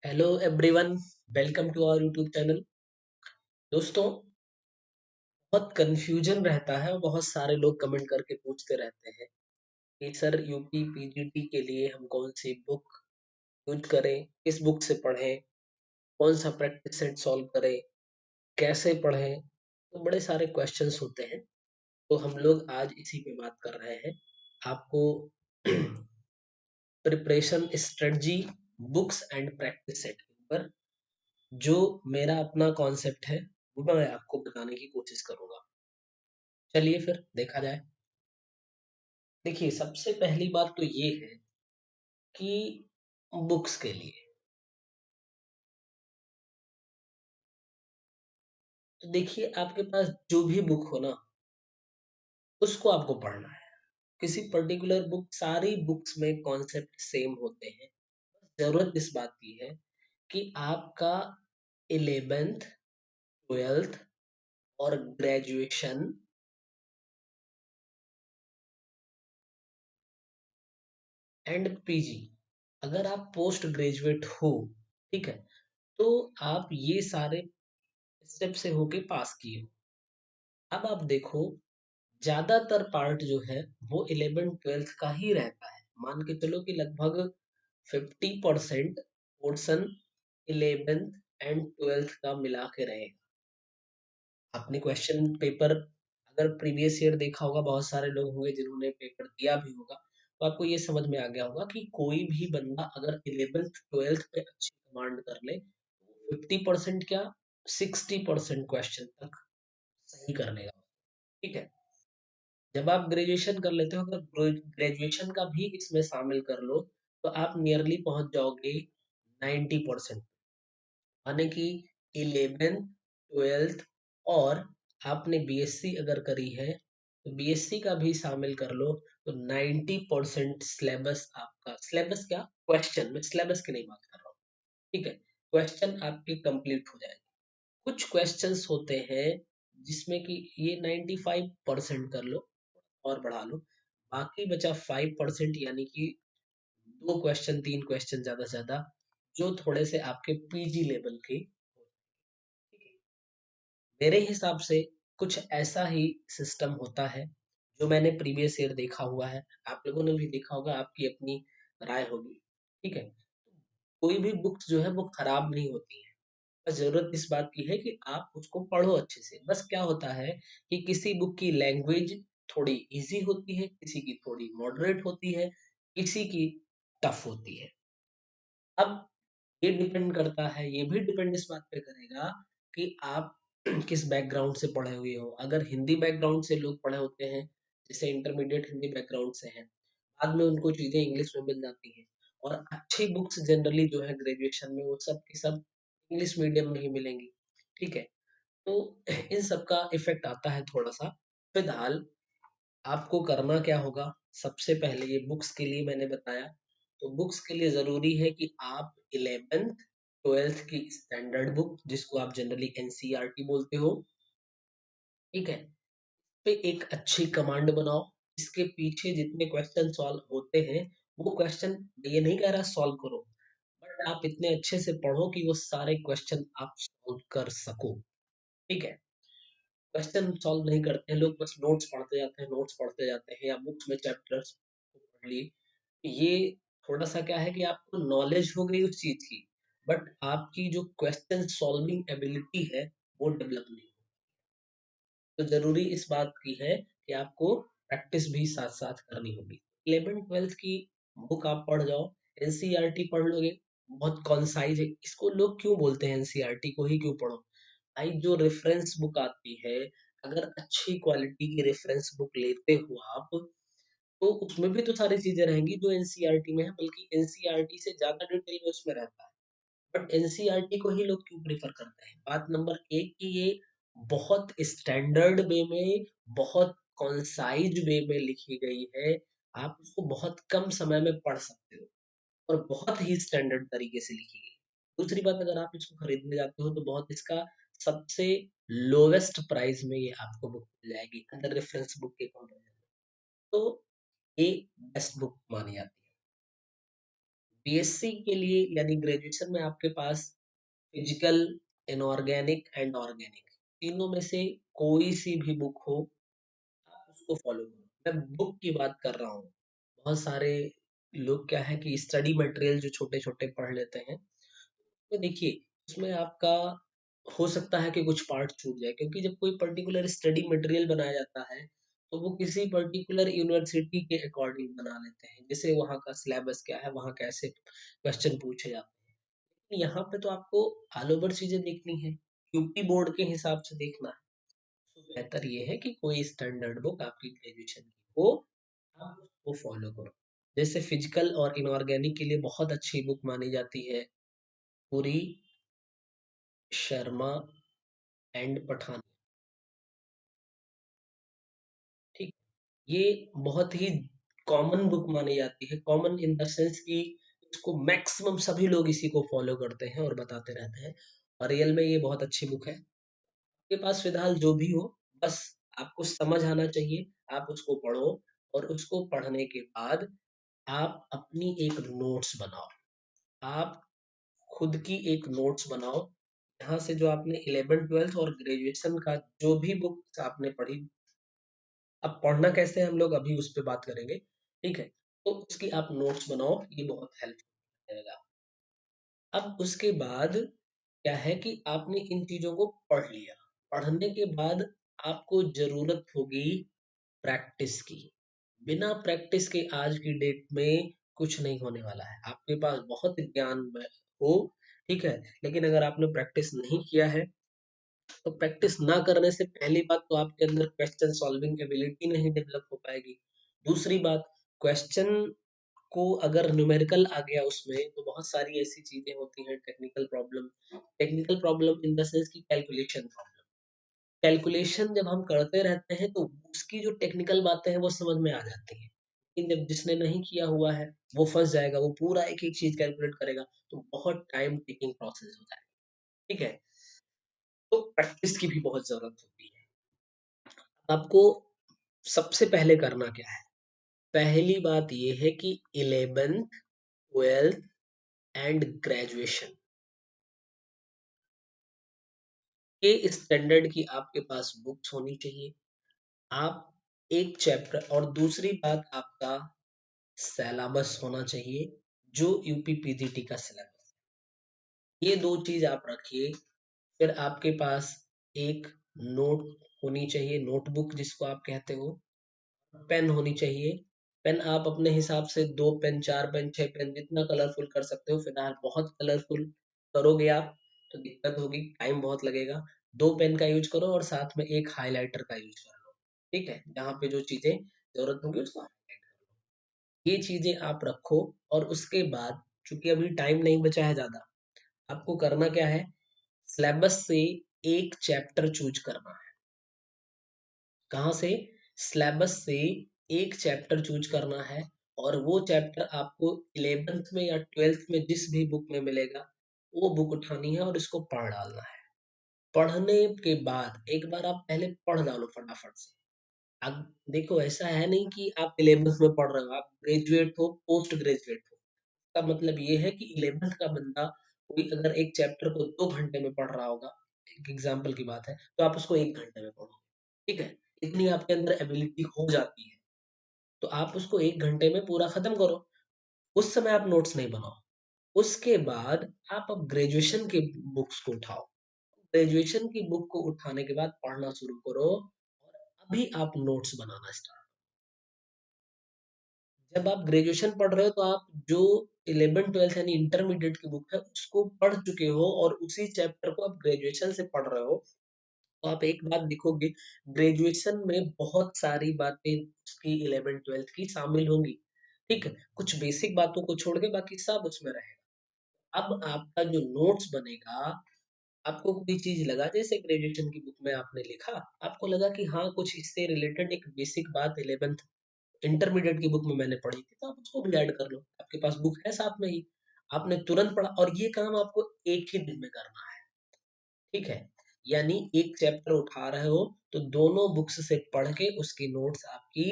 Hello everyone, welcome to our YouTube channel. दोस्तों, बहुत confusion रहता है और बहुत सारे लोग कमेंट करके पूछते रहते हैं कि सर यूपी पीजीटी के लिए हम कौन सी बुक यूज करें, किस बुक से पढ़ें, कौन सा प्रैक्टिस सेट सॉल्व करें, कैसे पढ़ें। तो बड़े सारे क्वेश्चंस होते हैं। तो हम लोग आज इसी पे बात कर रहे हैं। आपको preparation strategy, books and practice set के ऊपर जो मेरा अपना कॉन्सेप्ट है वो मैं आपको बताने की कोशिश करूंगा। चलिए फिर देखा जाए। देखिए, सबसे पहली बात तो ये है कि बुक्स के लिए तो देखिए, आपके पास जो भी बुक हो ना, उसको आपको पढ़ना है। किसी पर्टिकुलर बुक, सारी बुक्स में कॉन्सेप्ट सेम होते हैं। जरूरत इस बात की है कि आपका 11th, 12th और ग्रेजुएशन एंड पीजी, अगर आप पोस्ट ग्रेजुएट हो, ठीक है, तो आप ये सारे स्टेप से होके पास किए हो। अब आप देखो, ज्यादातर पार्ट जो है वो 11th 12th का ही रहता है। मान के चलो कि लगभग 50% पोर्शन 11th एंड 12th का मिला के रहेगा। आपने क्वेश्चन पेपर अगर प्रीवियस ईयर देखा होगा, बहुत सारे लोग होंगे जिन्होंने पेपर दिया भी होगा, तो आपको ये समझ में आ गया होगा कि कोई भी बंदा अगर 11th 12th पे अच्छी कमांड कर ले, 50% क्या, 60% क्वेश्चन तक सही कर लेगा। ठीक है। जब आप ग्रेजुएशन कर लेते हो, अगर ग्रेजुएशन का भी इसमें शामिल कर लो, तो आप नियरली पहुंच जाओगे 90%। माने कि 11th 12th और आपने बीएससी अगर करी है, तो बीएससी का भी शामिल कर लो, तो 90% सिलेबस आपका, सिलेबस क्या, क्वेश्चन, मैं सिलेबस की नहीं बात कर रहा हूँ, ठीक है, क्वेश्चन आपके कंप्लीट हो जाएंगे। कुछ क्वेश्चंस होते हैं जिसमें कि ये 95% कर लो और बढ़ा लो, बाकी बचा 5%, यानी कि 2 क्वेश्चन 3 क्वेश्चन ज्यादा से ज्यादा, जो थोड़े से आपके पीजी लेवल के। मेरे हिसाब से कुछ ऐसा ही सिस्टम होता है जो मैंने प्रीवियस ईयर देखा हुआ है, आप लोगों ने भी देखा होगा, आपकी अपनी राय होगी। ठीक है। कोई भी बुक्स जो है वो खराब नहीं होती है। बस जरूरत इस बात की है कि आप उसको पढ़ो अच्छे से। बस क्या होता है कि किसी बुक की लैंग्वेज थोड़ी इजी होती है, किसी की थोड़ी मॉडरेट होती है, किसी की टफ होती है। अब ये डिपेंड करता है, ये भी डिपेंड इस बात पे करेगा कि आप किस बैकग्राउंड से पढ़े हुए हो। अगर हिंदी बैकग्राउंड से लोग पढ़े होते हैं, जैसे इंटरमीडिएट हिंदी बैकग्राउंड से हैं, बाद में उनको चीजें इंग्लिश में मिल जाती हैं। और अच्छी बुक्स जनरली जो है ग्रेजुएशन में, वो सब की सब इंग्लिश मीडियम में ही मिलेंगी। ठीक है। तो इन सब का इफेक्ट आता है थोड़ा सा। फिलहाल आपको करना क्या होगा, सबसे पहले ये बुक्स के लिए मैंने बताया, तो बुक्स के लिए जरूरी है कि आप 11th 12th की स्टैंडर्ड बुक, जिसको आप जनरली एनसीईआरटी बोलते हो, ठीक है, पे एक अच्छी कमांड बनाओ। इसके पीछे जितने क्वेश्चन सॉल्व होते हैं, वो क्वेश्चन, ये नहीं कह रहा सॉल्व करो, बट आप इतने अच्छे से पढ़ो कि वो सारे क्वेश्चन आप सॉल्व कर सको। ठीक है। क्वेश्चन सॉल्व नहीं करते हैं लोग, बस नोट्स पढ़ते जाते हैं, नोट्स पढ़ते जाते हैं, या बुक्स में चैप्टर्स को पढ़ लिए। ये थोड़ा सा क्या है कि आपको नॉलेज हो गई उस चीज की, बट आपकी जो क्वेश्चन सॉल्विंग एबिलिटी है वो डेवलप नहीं। तो जरूरी इस बात की है कि आपको प्रैक्टिस भी साथ साथ करनी होगी। 11th 12th की बुक आप पढ़ जाओ, एनसीईआरटी पढ़ लोगे, बहुत कॉन्साइज है। इसको लोग क्यों बोलते हैं एनसीईआरटी को ही क्यों पढ़ो, भाई जो रेफरेंस बुक आती है, अगर अच्छी क्वालिटी की रेफरेंस बुक लेते हो आप, तो उसमें भी तो सारी चीजें रहेंगी जो एनसीईआरटी में है, बल्कि एनसीईआरटी से ज्यादा डिटेल में उसमें रहता है। बट एनसीईआरटी को ही लोग क्यों प्रेफर करते हैं, बात नंबर एक कि ये बहुत स्टैंडर्ड वे में, बहुत कॉन्साइज वे में लिखी गई है। आप उसको बहुत कम समय में पढ़ सकते हो और बहुत ही स्टैंडर्ड तरीके से लिखी गई। दूसरी बात, अगर आप इसको खरीदने जाते हो तो बहुत इसका सबसे लोवेस्ट प्राइस में ये आपको बुक मिल जाएगी अदर रेफरेंस बुक के कंपेरिजन में। तो ये बेस्ट बुक मानी जाती है। बीएससी के लिए यानी ग्रेजुएशन में आपके पास फिजिकल, इनऑर्गेनिक एंड ऑर्गेनिक तीनों में से कोई सी भी बुक हो, आप उसको फॉलो करो। मैं बुक की बात कर रहा हूँ। बहुत सारे लोग क्या है कि स्टडी मटेरियल जो छोटे-छोटे पढ़ लेते हैं, तो देखिए उसमें आपका हो सकता है कि कुछ पार्ट छूट जाए क्योंकि जब कोई पर्टिकुलर स्टडी मटेरियल बनाया जाता है, तो वो किसी पर्टिकुलर यूनिवर्सिटी के अकॉर्डिंग बना लेते हैं। जैसे वहाँ का सिलेबस क्या है, वहाँ कैसे क्वेश्चन पूछे जाते हैं। यहाँ पे तो आपको ऑल ओवर चीज़ें देखनी है, यूपी बोर्ड के हिसाब से देखना है। तो बेहतर ये है कि कोई स्टैंडर्ड बुक आपकी ग्रेजुएशन की हो, आप उसको फॉलो करो। जैसे फिजिकल और इनऑर्गेनिक के लिए बहुत अच्छी बुक मानी जाती है, पुरी, शर्मा एंड पठान। ठीक, ये बहुत ही कॉमन बुक मानी जाती है। कॉमन इन द सेंस कि इसको मैक्सिमम सभी लोग इसी को फॉलो करते हैं और बताते रहते हैं और रियल में ये बहुत अच्छी बुक है। आपके पास फिलहाल जो भी हो, बस आपको समझ आना चाहिए, आप उसको पढ़ो और उसको पढ़ने के बाद आप अपनी एक नोट्स बनाओ। आप खुद की एक नोट्स बनाओ। यहाँ से जो आपने 11th-12th और ग्रेजुएशन का जो भी बुक्स आपने पढ़ी, अब पढ़ना कैसे है हम लोग अभी उस पे बात करेंगे, ठीक है? तो उसकी आप नोट्स बनाओ, ये बहुत हेल्पफुल रहेगा। अब उसके बाद क्या है कि आपने इन चीज़ों को पढ़ लिया। पढ़ने के बाद आपको ज़रूरत होगी प्रैक्टिस की। बिना प्रैक्टिस के आज की डेट में कुछ नहीं होने वाला है। आपके पास बहुत ज्ञान हो, ठीक है? लेकिन अगर आपने प्रैक्टिस नहीं किया है तो प्रैक्टिस ना करने से पहली बात तो आपके अंदर क्वेश्चन सॉल्विंग एबिलिटी नहीं डेवलप हो पाएगी। दूसरी बात, क्वेश्चन को अगर न्यूमेरिकल आ गया उसमें तो बहुत सारी ऐसी चीजें होती हैं, technical problem in the sense की कैलकुलेशन प्रॉब्लम। कैलकुलेशन जब हम करते रहते हैं तो उसकी जो टेक्निकल बातें हैं वो समझ में आ जाती हैं, लेकिन जब जिसने नहीं किया हुआ है वो फंस जाएगा, वो पूरा एक एक चीज कैलकुलेट करेगा तो बहुत टाइम टेकिंग प्रोसेस होता है। ठीक है, तो प्रैक्टिस की भी बहुत जरूरत होती है। आपको सबसे पहले करना क्या है? पहली बात ये है कि 11th, 12th एंड ग्रेजुएशन के स्टैंडर्ड की आपके पास बुक्स होनी चाहिए। आप एक चैप्टर और दूसरी बात आपका सिलेबस होना चाहिए, जो यूपी पीजीटी का सिलेबस। ये 2 चीज़ आप रखिए। फिर आपके पास एक नोट होनी चाहिए, नोटबुक जिसको आप कहते हो। पेन होनी चाहिए। पेन आप अपने हिसाब से 2 पेन, 4 पेन, 6 पेन जितना कलरफुल कर सकते हो। फिलहाल बहुत कलरफुल करोगे आप तो दिक्कत होगी, टाइम बहुत लगेगा। 2 पेन का यूज़ करो और साथ में एक हाइलाइटर का यूज़ कर लो। ठीक है? जहाँ पे जो चीज़ें ज़रूरत होगी उसको हाइलाइट कर लो। ये चीज़ें आप रखो और उसके बाद चूँकि अभी टाइम नहीं बचा है ज़्यादा, आपको करना क्या है? सिलेबस से एक चैप्टर चूज़ करना है। कहाँ से? सिलेबस से एक चैप्टर चूज़ करना है और वो चैप्टर आपको 11th में या 12th में जिस भी बुक में मिलेगा, वो बुक उठानी है और इसको पढ़ डालना है। पढ़ने के बाद एक बार आप पहले पढ़ डालो फटाफट से। अब देखो ऐसा है नहीं कि आप 11th में पढ़ रहे हो, आप ग्रेजुएट हो, पोस्ट ग्रेजुएट हो। इसका मतलब ये है कि 11th का बंदा कोई अगर एक चैप्टर को 2 घंटे में पढ़ रहा होगा, एक एग्ज़ाम्पल की बात है, तो आप उसको 1 घंटे में पढ़ो। ठीक है? इतनी आपके अंदर एबिलिटी हो जाती है, तो आप उसको 1 घंटे में पूरा खत्म करो। उस समय आप नोट्स नहीं बनाओ। उसके बाद आप अब ग्रेजुएशन की बुक्स को उठाओ। ग्रेजुएशन की बुक को उठाने के बाद पढ़ना शुरू करो और अभी आप नोट्स बनाना स्टार्ट। जब आप ग्रेजुएशन पढ़ रहे हो तो आप जो 11th-12th यानी इंटरमीडिएट की बुक है उसको पढ़ चुके हो और उसी चैप्टर को आप ग्रेजुएशन से पढ़ रहे हो, तो आप एक बात देखोगे, ग्रेजुएशन में बहुत सारी बातें उसकी 11th-12th की शामिल होंगी। ठीक है? कुछ बेसिक बातों को छोड़ के बाकी सब उसमें रहेगा। अब आपका जो नोट्स बनेगा, आपको कोई चीज़ लगा जैसे ग्रेजुएशन की बुक में आपने लिखा, आपको लगा कि हाँ, कुछ इससे रिलेटेड एक बेसिक बात 11th इंटरमीडिएट की बुक में मैंने पढ़ी थी, तो आप उसको भी ऐड कर लो। आपके पास बुक है साथ में ही, आपने तुरंत पढ़ा और ये काम आपको एक ही दिन में करना है। ठीक है? यानी एक चैप्टर उठा रहे हो, तो दोनों बुक्स से पढ़ के उसकी नोट्स आपकी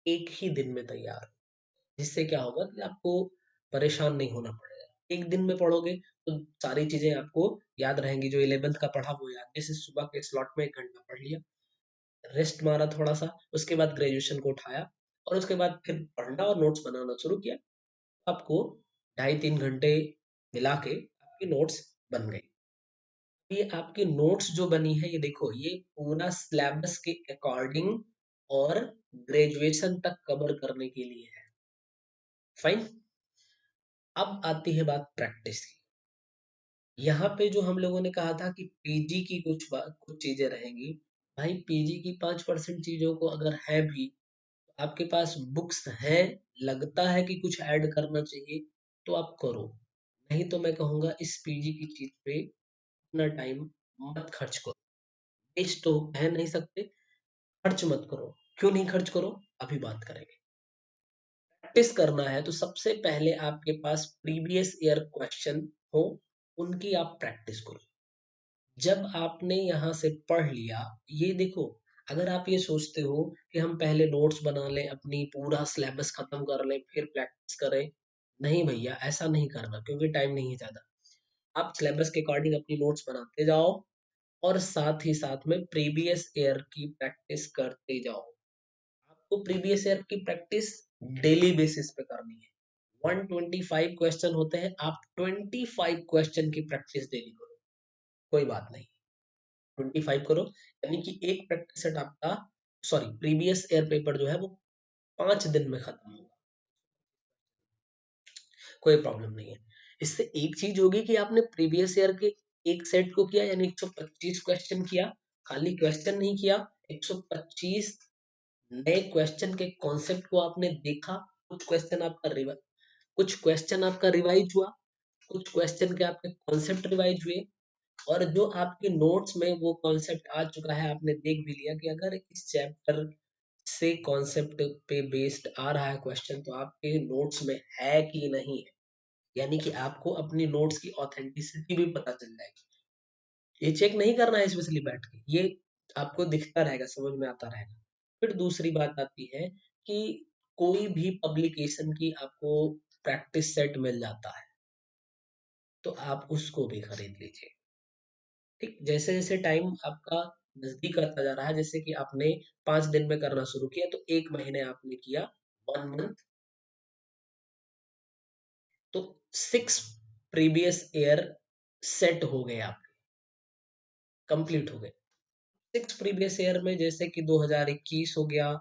एक ही दिन में तैयार हो। जिससे क्या होगा कि आपको परेशान नहीं होना पड़ेगा। एक दिन में पढ़ोगे तो सारी चीजें आपको याद रहेंगी, जो 11th का पढ़ा वो याद, जैसे सुबह के स्लॉट में 1 घंटा पढ़ लिया, रेस्ट मारा थोड़ा सा, उसके बाद ग्रेजुएशन को उठाया और उसके बाद फिर पढ़ना और नोट्स बनाना शुरू किया। आपको 2.5-3 घंटे मिला के आपकी नोट्स बन गई। ये आपकी नोट्स जो बनी है, ये देखो, ये पूरा सिलेबस के अकॉर्डिंग और ग्रेजुएशन तक कवर करने के लिए है। फाइन। अब आती है बात प्रैक्टिस की। यहाँ पे जो हम लोगों ने कहा था कि पीजी की कुछ चीजें रहेंगी। भाई पीजी की 5% चीजों को अगर है भी, तो आपके पास बुक्स हैं, लगता है कि कुछ ऐड करना चाहिए तो आप करो, नहीं तो मैं कहूँगा इस पीजी की चीज पे अपना टाइम मत खर्च करो। वेस्ट तो कह नहीं सकते, खर्च मत करो। क्यों नहीं खर्च करो, अभी बात करेंगे। प्रैक्टिस करना है तो सबसे पहले आपके पास प्रीवियस ईयर क्वेश्चन हो, उनकी आप प्रैक्टिस करो। जब आपने यहाँ से पढ़ लिया, ये देखो, अगर आप ये सोचते हो कि हम पहले नोट्स बना लें, अपनी पूरा सिलेबस खत्म कर लें, फिर प्रैक्टिस करें, नहीं भैया, ऐसा नहीं करना, क्योंकि टाइम नहीं है ज्यादा। आप सिलेबस के अकॉर्डिंग अपनी नोट्स बनाते जाओ और साथ ही साथ में प्रीवियस ईयर की प्रैक्टिस करते जाओ। आपको प्रीवियस ईयर की प्रैक्टिस डेली बेसिस पे करनी है। 125 क्वेश्चन होते हैं, आप 25 क्वेश्चन की प्रैक्टिस डेली करो, कोई बात नहीं। 25 करो, यानी कि एक प्रैक्टिस सेट आपका, सॉरी, प्रीवियस ईयर पेपर जो है वो 5 दिन में खत्म होगा, कोई प्रॉब्लम नहीं है। इससे एक चीज होगी कि आपने प्रीवियस ईयर के एक सेट को किया, यानी 125 क्वेश्चन किया, खाली क्वेश्चन नहीं किया, 125 नए क्वेश्चन के कॉन्सेप्ट को आपने देखा। कुछ क्वेश्चन आपका रिवाइज हुआ, कुछ क्वेश्चन के आपके कॉन्सेप्ट रिवाइज हुए, और जो आपके नोट्स में वो कॉन्सेप्ट आ चुका है, आपने देख भी लिया कि अगर इस चैप्टर से कॉन्सेप्ट पे बेस्ड आ रहा है क्वेश्चन, तो आपके नोट्स में है कि नहीं है। यानी कि आपको अपनी नोट्स की ऑथेंटिसिटी भी पता चल जाएगी। ये चेक नहीं करना है स्पेशली बैठ के, ये आपको दिखता रहेगा, समझ में आता रहेगा। फिर दूसरी बात आती है कि कोई भी पब्लिकेशन की आपको प्रैक्टिस सेट मिल जाता है, तो आप उसको भी खरीद लीजिए। ठीक, जैसे जैसे टाइम आपका नजदीक आता जा रहा है, जैसे कि आपने 5 दिन में करना शुरू किया, तो 1 महीने आपने किया, 1 मंथ, तो 6 प्रीवियस ईयर सेट हो गए, आपके कंप्लीट हो गए। 6 प्रीवियस ईयर में जैसे कि 2021 हो गया,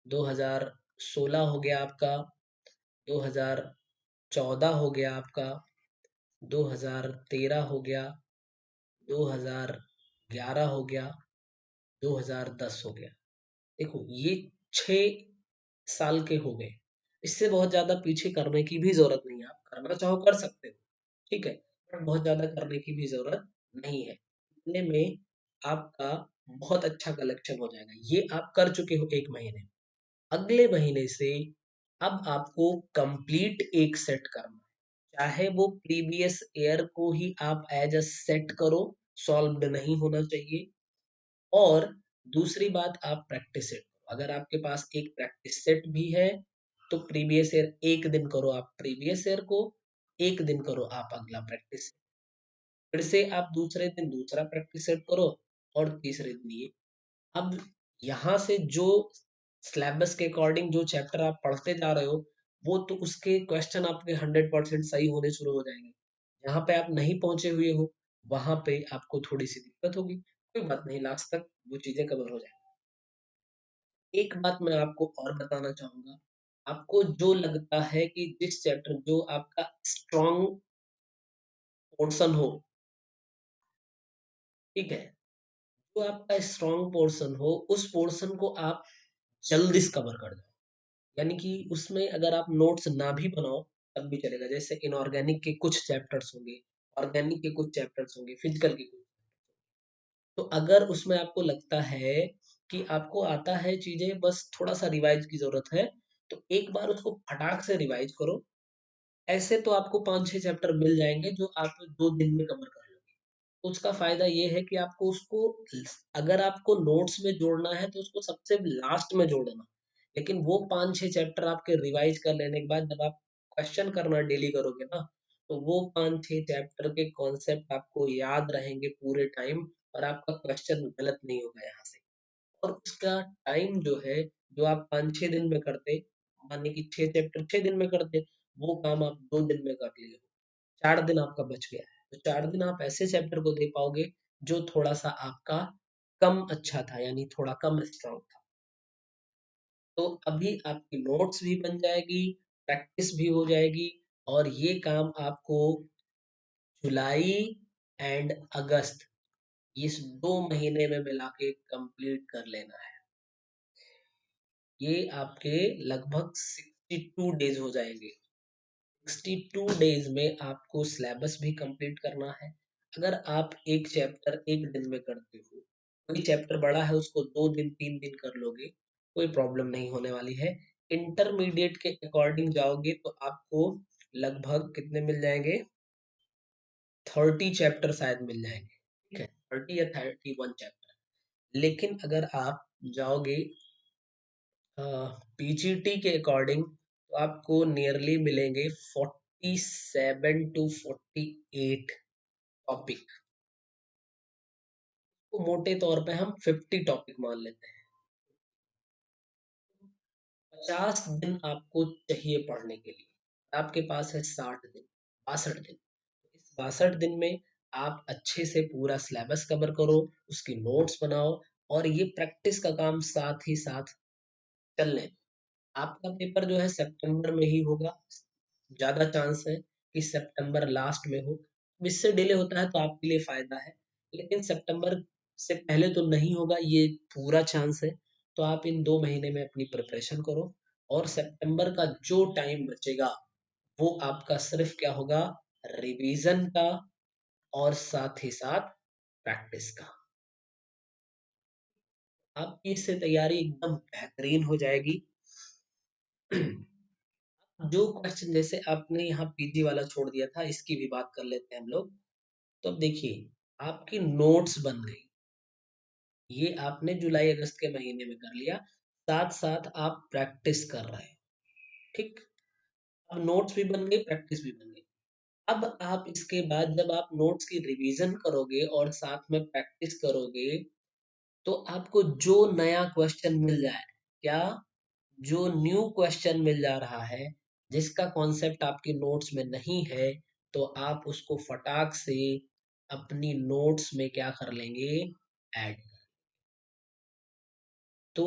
2016 हो गया आपका, 2014 हो गया आपका, 2013 हो गया, 2011 हो गया, 2010 हो गया। देखो, ये 6 साल के हो गए। इससे बहुत ज्यादा पीछे करने की भी जरूरत नहीं है, आप करना चाहो कर सकते हो, ठीक है, पर बहुत ज्यादा करने की भी जरूरत नहीं है। इतने में आपका बहुत अच्छा कलेक्शन हो जाएगा। ये आप कर चुके हो 1 महीने, अगले महीने से अब आपको कंप्लीट एक सेट करना है। चाहे वो प्रीवियस ईयर को ही आप एज अ सेट करो, सॉल्व्ड नहीं होना चाहिए। और दूसरी बात, आप प्रैक्टिस सेट करो। अगर आपके पास एक प्रैक्टिस सेट भी है, तो प्रीवियस ईयर एक दिन करो आप प्रीवियस ईयर को, एक दिन करो आप अगला प्रैक्टिस, फिर से आप दूसरे दिन दूसरा प्रैक्टिस सेट करो, और तीसरे दिन ये। अब यहाँ से जो सिलेबस के अकॉर्डिंग जो चैप्टर आप पढ़ते जा रहे हो, वो तो उसके क्वेश्चन आपके 100% सही होने शुरू हो जाएंगे। जहाँ पे आप नहीं पहुंचे हुए हो, वहां पे आपको थोड़ी सी दिक्कत होगी, कोई बात नहीं, लास्ट तक वो चीजें कवर हो जाएंगी। एक बात मैं आपको और बताना चाहूंगा, आपको जो लगता है कि जिस चैप्टर जो आपका स्ट्रॉन्ग पोर्शन हो, ठीक है, जो आपका स्ट्रॉन्ग पोर्शन हो, उस पोर्शन को आप जल्दी से कवर कर दो। यानी कि उसमें अगर आप नोट्स ना भी बनाओ तब भी चलेगा। जैसे इनऑर्गेनिक के कुछ चैप्टर्स होंगे, ऑर्गेनिक के कुछ चैप्टर्स होंगे, फिजिकल के कुछ, तो अगर उसमें आपको लगता है कि आपको आता है चीजें, बस थोड़ा सा रिवाइज की जरूरत है, तो एक बार उसको फटाक से रिवाइज करो। ऐसे तो आपको 5-6 चैप्टर मिल जाएंगे जो आप 2 दिन में कवर कर लोगे। तो उसका फायदा ये है कि आपको उसको, अगर आपको नोट्स में जोड़ना है तो उसको सबसे लास्ट में जोड़ना, लेकिन वो 5-6 चैप्टर आपके रिवाइज कर लेने के बाद जब आप क्वेश्चन करना डेली करोगे ना, तो वो 5-6 चैप्टर के कॉन्सेप्ट आपको याद रहेंगे पूरे टाइम और आपका क्वेश्चन गलत नहीं होगा यहाँ से। और उसका टाइम जो है, जो आप 5-6 दिन में करते, मानिए कि 6 चैप्टर 6 दिन में करते, वो काम आप 2 दिन में कर लिए हो। 4 दिन आपका बच गया है। तो 4 दिन आप ऐसे चैप्टर को दे पाओगे जो थोड़ा-सा आपका कम अच्छा था, यानी थोड़ा कम स्ट्रॉन्ग था। तो अभी आपकी नोट्स भी बन जाएगी, प्रैक्टिस भी हो जाएगी और ये काम आपको जुलाई एंड अगस्त इस 2 महीने में मिला के कंप्लीट कर लेना है। ये आपके लगभग 62 डेज़ हो जाएँगे। 62 डेज़ में आपको सिलेबस भी कंप्लीट करना है। अगर आप एक चैप्टर 1 दिन में करते हो, कोई चैप्टर बड़ा है उसको 2 दिन 3 दिन कर लोगे, कोई प्रॉब्लम नहीं होने वाली है। इंटरमीडिएट के अकॉर्डिंग जाओगे तो आपको लगभग कितने मिल जाएँगे? 30 चैप्टर शायद मिल जाएँगे, ठीक है? 30 या 31 चैप्टर। लेकिन अगर आप जाओगे पीजीटी के अकॉर्डिंग तो आपको नियरली मिलेंगे 47 टू 48 टॉपिक। तो मोटे तौर पे हम 50 टॉपिक मान लेते हैं। 50 दिन आपको चाहिए पढ़ने के लिए। आपके पास है 60 दिन, 62 दिन। इस 62 दिन में आप अच्छे से पूरा सिलेबस कवर करो, उसकी नोट्स बनाओ और ये प्रैक्टिस का काम साथ ही साथ चलने दो। आपका पेपर जो है सितंबर में ही होगा। ज़्यादा चांस है कि सितंबर लास्ट में हो। इससे डिले होता है तो आपके लिए फ़ायदा है, लेकिन सितंबर से पहले तो नहीं होगा ये पूरा चांस है। तो आप इन 2 महीने में अपनी प्रिपरेशन करो और सितंबर का जो टाइम बचेगा, वो आपका सिर्फ़ क्या होगा रिवीज़न का और साथ ही साथ प्रैक्टिस का। आपकी इससे तैयारी एकदम बेहतरीन हो जाएगी। जो क्वेश्चन जैसे आपने यहाँ पीजी वाला छोड़ दिया था, इसकी भी बात कर लेते हैं हम लोग। तो अब देखिए, आपकी नोट्स बन गई। ये आपने जुलाई अगस्त के महीने में कर लिया, साथ-साथ आप प्रैक्टिस कर रहे हैं, ठीक? अब नोट्स भी बन गई, प्रैक्टिस भी बन गई। अब आप इसके बाद जब आप नोट्स की रिवीजन करोगे और साथ में प्रैक्टिस करोगे, तो आपको जो नया क्वेश्चन मिल जाए, क्या? जो न्यू क्वेश्चन मिल जा रहा है, जिसका कॉन्सेप्ट आपके नोट्स में नहीं है, तो आप उसको फटाक से अपनी नोट्स में क्या कर लेंगे? ऐड। तो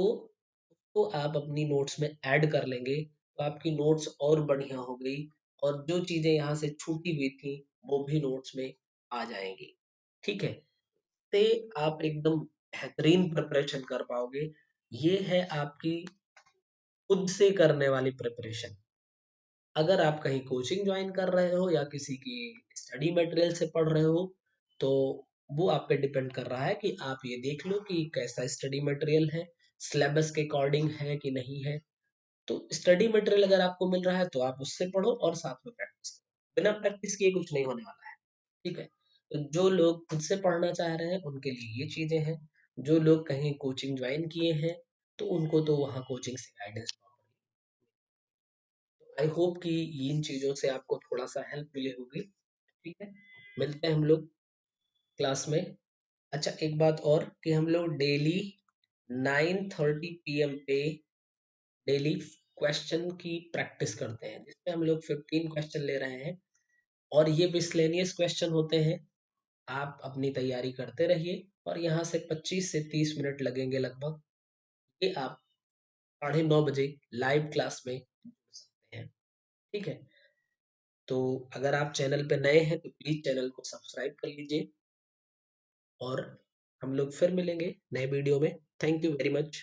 उसको आप अपनी नोट्स में ऐड कर लेंगे, तो आपकी नोट्स और बढ़िया हो गई और जो चीज़ें यहाँ से छूटी हुई थी, वो भी नोट्स में आ जाएँगी। ठीक है? ते आप एकदम बेहतरीन प्रिपरेशन कर पाओगे। ये है आपकी खुद से करने वाली प्रिपरेशन। अगर आप कहीं कोचिंग जॉइन कर रहे हो या किसी की स्टडी मटेरियल से पढ़ रहे हो, तो वो आप पे डिपेंड कर रहा है कि आप ये देख लो कि कैसा स्टडी मटेरियल है, सिलेबस के अकॉर्डिंग है कि नहीं है। तो स्टडी मटेरियल अगर आपको मिल रहा है तो आप उससे पढ़ो और साथ में प्रैक्टिस करो। बिना प्रैक्टिस किए कुछ नहीं होने वाला है, ठीक है? तो जो लोग खुद से पढ़ना चाह रहे हैं उनके लिए ये चीज़ें हैं। जो लोग कहीं कोचिंग जॉइन किए हैं, तो उनको तो वहाँ कोचिंग से गाइडेंस आई होप कि इन चीज़ों से आपको थोड़ा-सा हेल्प मिली होगी, ठीक है? मिलते हैं हम लोग क्लास में। अच्छा एक बात और कि हम लोग डेली 9:30 पीएम पे डेली क्वेश्चन की प्रैक्टिस करते हैं, जिसमें हम लोग 15 क्वेश्चन ले रहे हैं और ये मिसलेनियस क्वेश्चन होते हैं। आप अपनी तैयारी करते रहिए और यहाँ से 25 से 30 मिनट लगेंगे लगभग। ये आप 9:30 बजे लाइव क्लास में जुड़ सकते हैं, ठीक है? तो अगर आप चैनल पे नए हैं तो प्लीज़ चैनल को सब्सक्राइब कर लीजिए और हम लोग फिर मिलेंगे नए वीडियो में। Thank you very much.